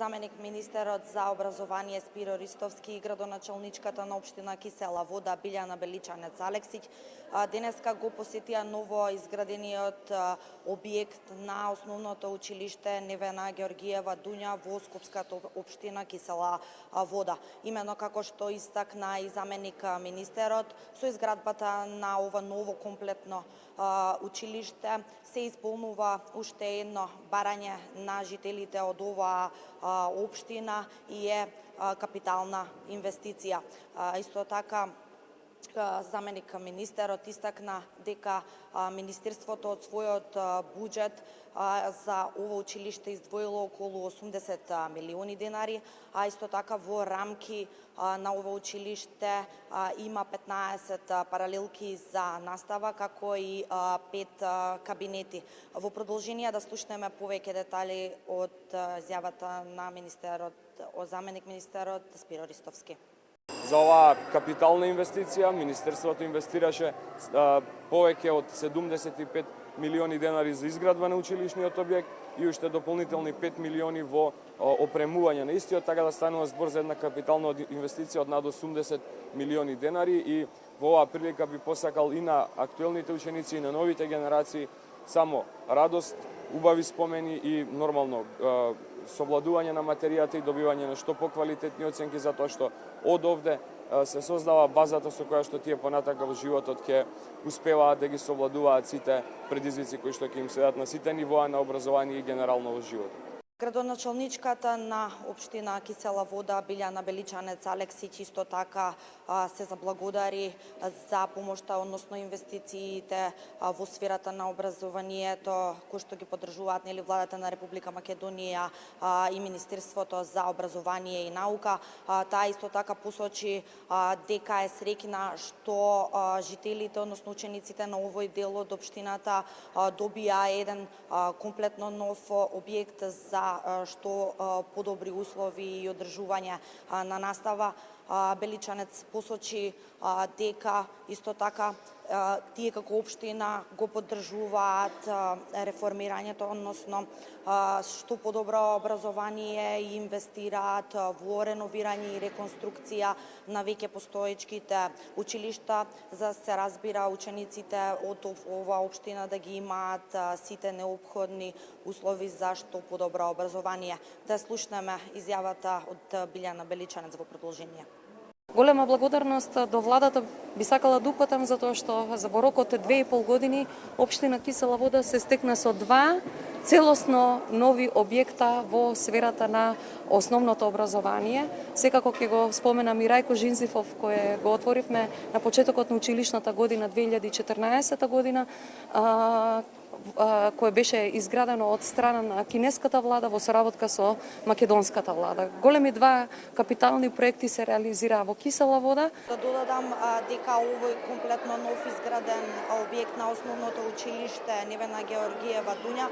заменик министерот за образование Спиро Ристовски и градоначалничката на општина Кисела Вода Билјана Беличанец Алексиќ денеска го посетија ново изградениот објект на основното училиште Невена Георгиева Дуња во Скопската општина Кисела Вода. Имено како што истакна и заменик министерот, со изградбата на ова ново комплетно училиште се исполнува уште едно барање на жителите од оваа општина и е капитална инвестиција. Исто така, заменик министерот истакна дека Министерството од својот буџет за ово училиште издвоило околу 80 милиони денари, а исто така во рамки на ово училиште има 15 паралелки за настава, како и 5 кабинети. Во продолжение да слушнеме повеќе детали од изјавата на министерот, од заменик министерот Спиро Ристовски. За оваа капитална инвестиција Министерството инвестираше повеќе од 75 милиони денари за изградба на училишниот објект и уште дополнителни 5 милиони во опремување на истиот, така да станува збор за една капитална инвестиција од над 80 милиони денари. И во оваа прилика би посакал и на актуелните ученици и на новите генерации само радост, убави спомени и нормално совладување на материјата и добивање на што поквалитетни оценки, затоа што од овде се создава базата со која што тие понатака во животот ќе успеваат да ги совладуваат сите предизвици кои што ќе им следат на сите нивоа на образование и генерално во животот. Градоначалничката на општина Кисела Вода Билјана Беличанец Алексиќ исто така се заблагодари за помошта, односно инвестициите во сферата на образованието, кои што ги поддржуваат владата на Република Македонија и Министерството за образование и наука. Таа исто така посочи дека е среќна што жителите, односно учениците на овој дел од општината добија еден комплетно нов објект за што подобри услови и одржување на настава. Беличанец посочи дека исто така тие како општина го поддржуваат реформирањето, односно што подобро образование и инвестираат во реновирање и реконструкција на веќе постоечките училишта, за се разбира учениците од оваа општина да ги имаат сите неопходни услови за што подобро образование. Да слушнеме изјавата од Билјана Беличанец во продолжение. Голема благодарност до владата би сакала да упатам за тоа што во рокот 2,5 години општина Кисела Вода се стекна со 2 целосно нови објекта во сферата на основното образование. Секако ќе го споменам и Рајко Жинзифов, кој го отворивме на почетокот на училишната година 2014 година, кое беше изградено од страна на кинеската влада во соработка со македонската влада. Големи 2 капитални проекти се реализираа во Кисела Вода. Да додадам дека овој комплетно нов изграден објект на основното училиште Невена Георгиева Дуња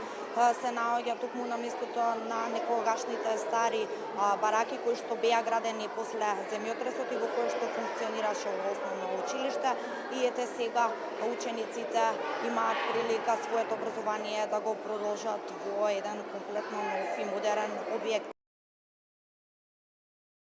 се наоѓа токму на местото на некогашните стари бараки кои што беа градени после земјотресот и во кои што функционираше основно училиште, и ете сега учениците имаат прилика своето образование да го продолжат во еден комплетно нов и модерен објект.